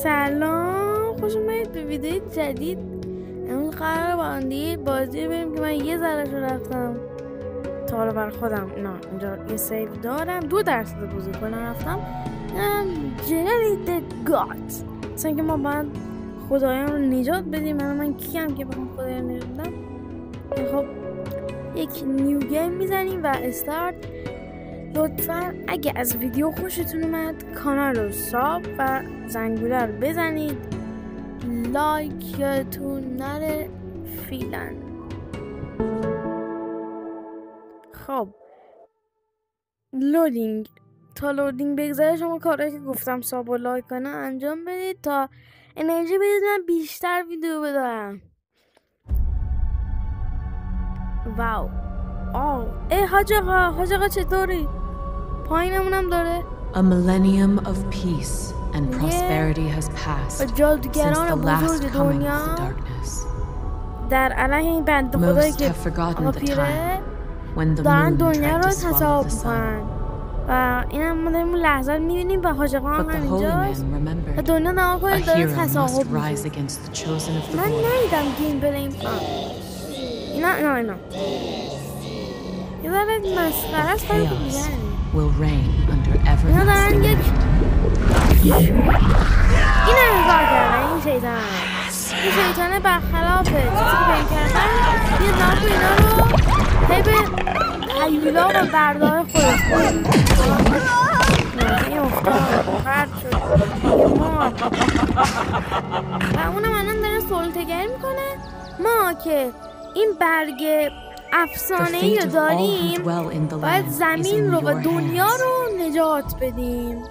سلام، خوش اومدید به ویدیو جدید. امروز قراره با اندی بازی بریم که من یه ذره رو رفتم تا حالا بر خودم. نه اینجا یه سیو دارم، 2% بازی کنم رفتم جنریت گات مثلا که ما باید خدایان رو نجات بدیم. من کیم که بخوام خدایان نجات بدم؟ خب یک نیو گیم میزنیم و استارت. لطفا اگه از ویدیو خوشتون اومد کانال رو ساب و زنگوله رو بزنید، لایکتون نره فیلن. خب لودینگ، تا لودینگ بگذاره شما کارهایی که گفتم ساب و لایک کنه انجام بدید تا انرژی بدید من بیشتر ویدیو بدارم. واو حاج آقا چطوری؟ پایینمونم داره. A millennium of peace and prosperity has passed since the last coming of the darkness. در علیه این بنده خدایی که پیره دارن دنیا رو تصاحب میکنن و اینم ما داریم لحظه رو میبینیم و حاج آقا هم اینجاست و دنیا نما کنید داره تصاحب میشه. من ندیدم گیم بلیم اینا یه ذره مسخره است کاری که میزنی. اینا دارن یک این انگار کردن این شیطانه برخلاف چیزی که بین کردن یه ناف اینا رو هی به حیولا و بردار خودش کنید. این افتاد خرد شد و اونم الان داره سلطه‌گری میکنه. ما که این برگ افسانه‌ای رو داریم باید زمین رو و دنیا رو نجات بدیم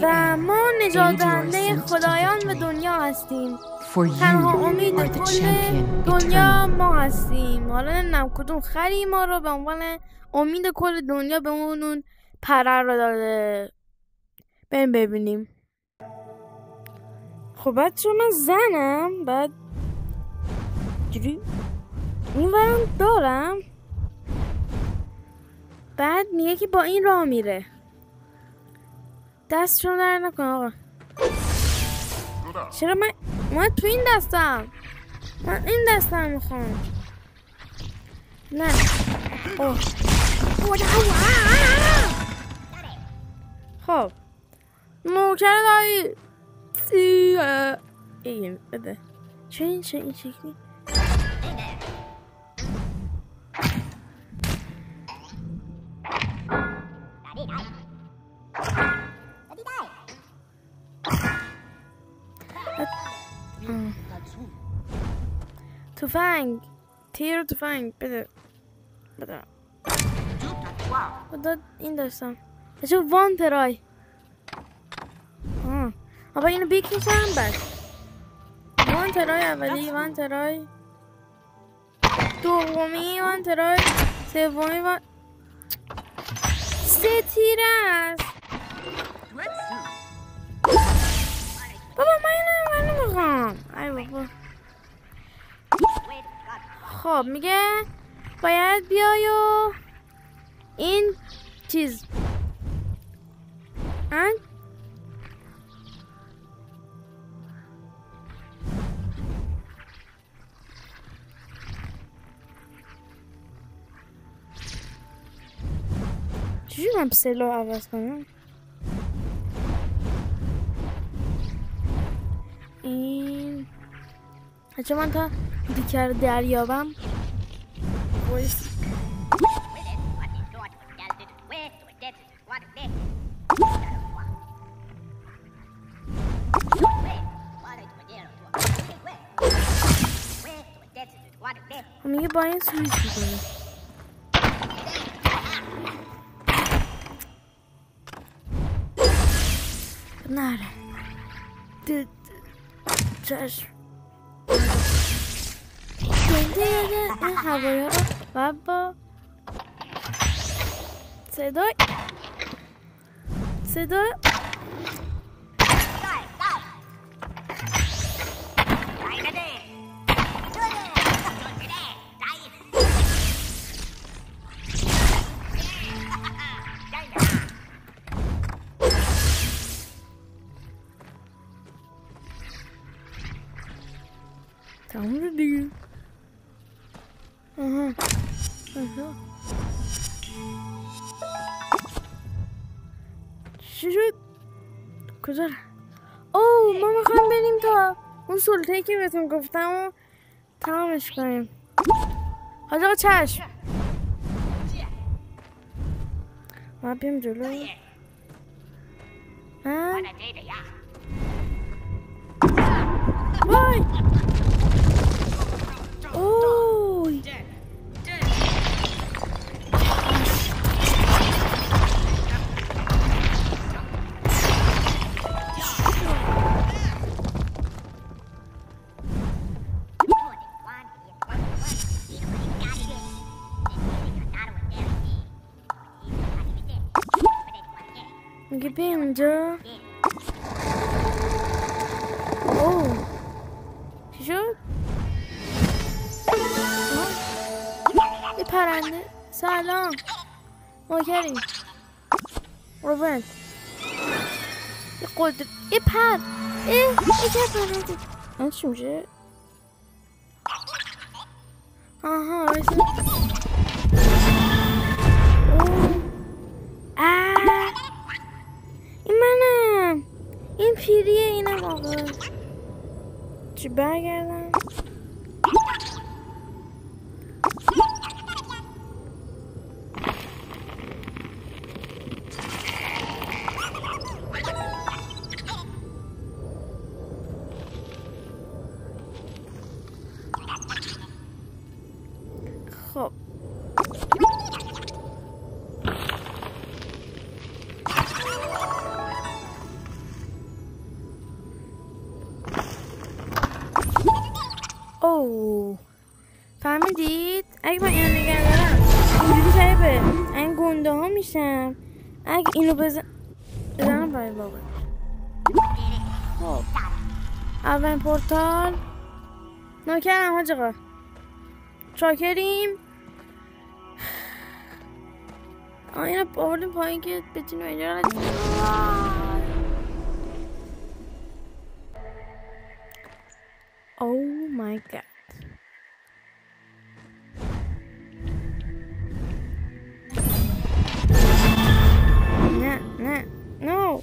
و ما نجات دهنده خدایان و دنیا هستیم. تنها امید کل دنیا ما هستیم. حالا نمیدونم کدوم خری ما رو به عنوان امید کل دنیا به اون پره رو داده. بریم ببینیم. خب بعد چون من زنم بعد جوری این ورم دارم، بعد میگه که با این راه میره. دستشون در نکن آقا. چرا من تو این دستم، من این دستم میخوام. نه خب نوکر دایی این بده چه این شکلی. تفنگ تیر و تفنگ بده این داشتم چه وان ترای آبا اینو بکشم بعد وان ترای اولی، وان ترای دومی، وان ترای سومی، وان سه تیر است. بابا من نمیخوام. ای بابا خب میگه باید بیای و این چیز چجوری من سلو عوض کنم؟ این هرچه من تا دیگر دریابم میگه با این سویچ میکنه. نره چشم این هوایی رو و با صدای تموم شد دیگه. آها چی شد؟ کجا؟ اوه ما میخوایم بریم تا اون سلطه‌ای که بهتون گفتم و تمامش کنیم. حاج آقا چشم. ما بیم جلو. وای اوی میگه بیا اینجا. اوه چی شد؟ یه پرنده. سلام ما کریم روبن یه قدر یه پر یه پرنده. این چی میشه؟ آها رایسته. این منم. این پیریه. اینم آقا چی برگردم. خب اوه فهمیدید؟ اگه من اینو نگه دارم اینجوری شبیه این گنده ها میشم. اگه اینو بزنم برای بابا. خب اولین پورتال نوکرم حاج آقا. چاکریم. اینو آوردیم پایین که بتونیم اینجا رو Oh my god. No.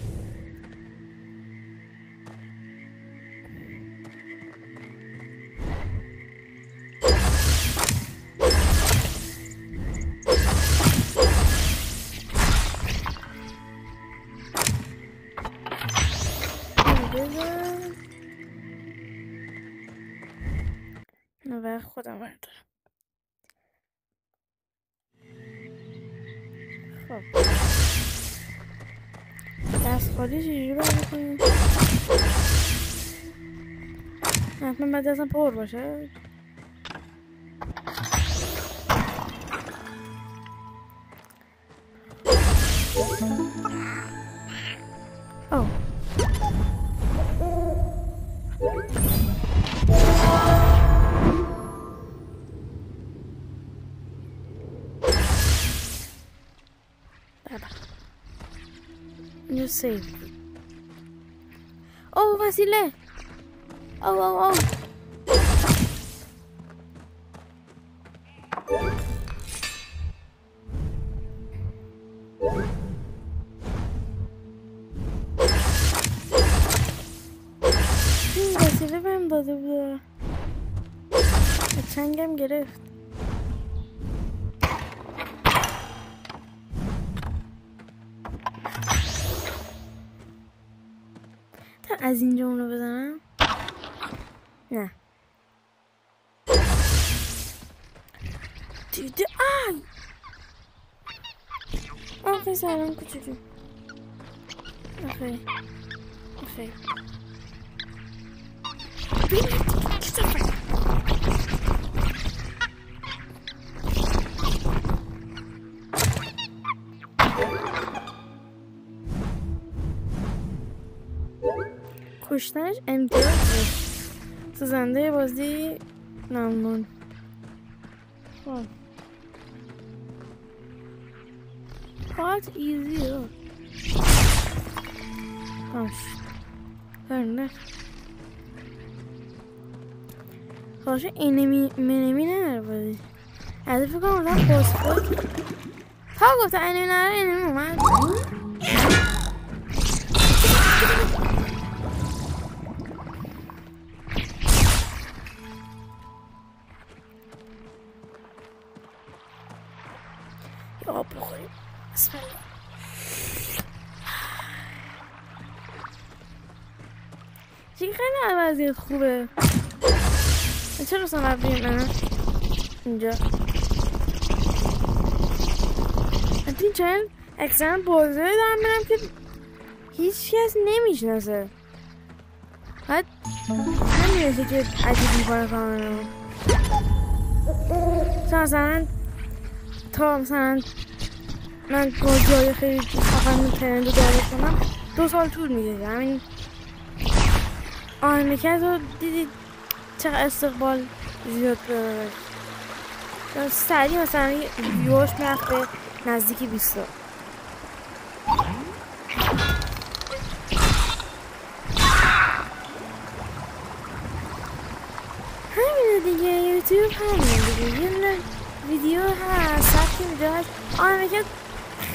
و خودم بردارم. خب دست خالی چجوری باید بکنیم؟ حتما باید دستم پر باشه. اوه You save. Oh, وسیله. Oh. این وسیله بهم داده بود. چنگم گرفت. از اینجا اونو بزنم؟ نه دیده آی آخه سلام کوچولو. آخه کشتنش امتیاز سازنده بازی ممنون. What easier باش فرنه. خب باشه اینمی نمیره بازی از فکر کنم بودم پاسپورت تا گفته اینمی نره اینمی اومد یا آب بخوریم بسم الله چی خیلی وضعیت خوبه چرا سن رفتیم من اینجا این چند اکثرا بازه دارم برم که هیچ کس نمیشناسه باید نمیرسه که عجیبی باره کنم مثلا تا مثلا من جای خیلی خفن ترند رو داره کنم 2 سال طول میگه همین آهمکت رو دیدید چقدر استقبال زیاد داره سریع مثلا ویوش میرفت به نزدیکی 20 همینه دیگه یوتیوب همینه دیگه یه ویدیو هست سبکی ویدیو هست آهمکت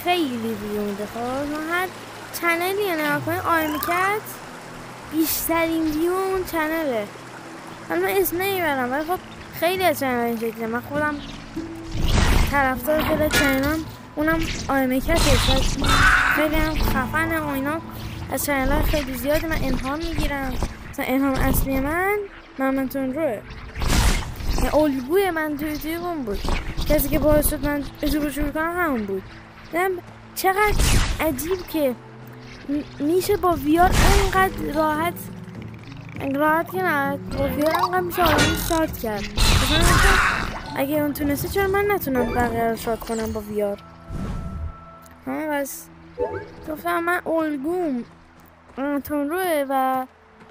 خیلی ویدیو میده خب هر چنلی نگاه کنید آهمکت بیشترین ویو اون چنله من اسم نمیبرم ولی خب خیلی از چنل این شکله من خودم طرفدار خیلی چنلم اونم آیمکته خیلی هم خفنه و اینا از چنل های خیلی زیادی من الهام میگیرم مثلا الهام اصلی من تونروه الگوی من توی یوتیوب بود کسی که باعث شد من یوتیوب شروع کنم همون بود چقدر عجیب که میشه با ویار اینقدر راحت که نه با ویار اینقدر میشه آدمی شارت کرد اگه اون تونسته چرا من نتونم بقیه رو شارت کنم با ویار بس گفتم من الگوم تونروه و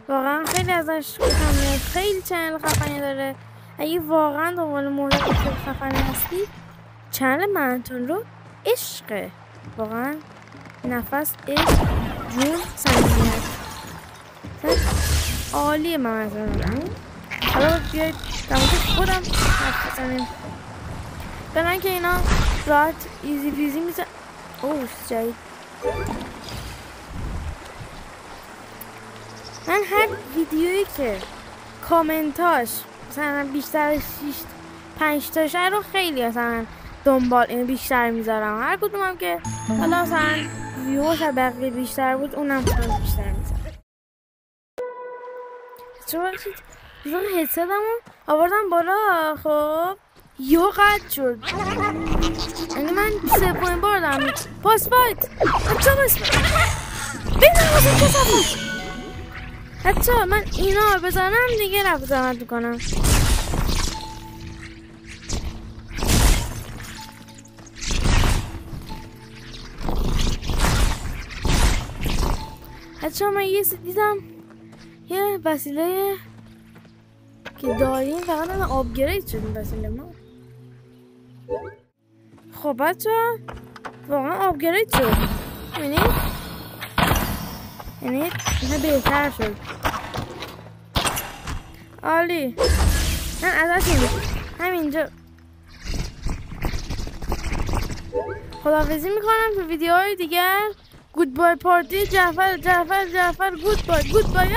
واقعا خیلی ازش گفتم میاد خیلی چنل خفنی داره اگه واقعا دنبال مورد خفنی هستی چنل من تونرو عشقه واقعا نفس عشق جون صمیمیت عالیه من حالا بیاید در مورد خودم حرف بزنیم برن که اینا راحت ایزی پیزی میزن اوه جدید من هر ویدیویی که کامنتاش مثلا بیشتر از 5 تاشه رو خیلی مثلا دنبال اینو بیشتر میذارم هر کدومم که حالا مثلا ویوش بقیه بیشتر بود اونم بیشتر میذارم چون بخشید بیزان هدستمو آوردم بالا خب یه قد شد یعنی من 3 پوینت بردم پاس فایت حتی پاس فایت بینم واسه کسا حتی من اینا رو بزنم دیگه رفت زحمت میکنم حتی من یه دیدم یه وسیله که داریم فقط من آپگرید شدیم وسیله ما خب بچه واقعا آپگرید شد یعنی اینه بهتر شد عالی من ازش همینجا خداحافظی میکنم تو ویدیوهای دیگر گودبای پارتی جعفر گودبای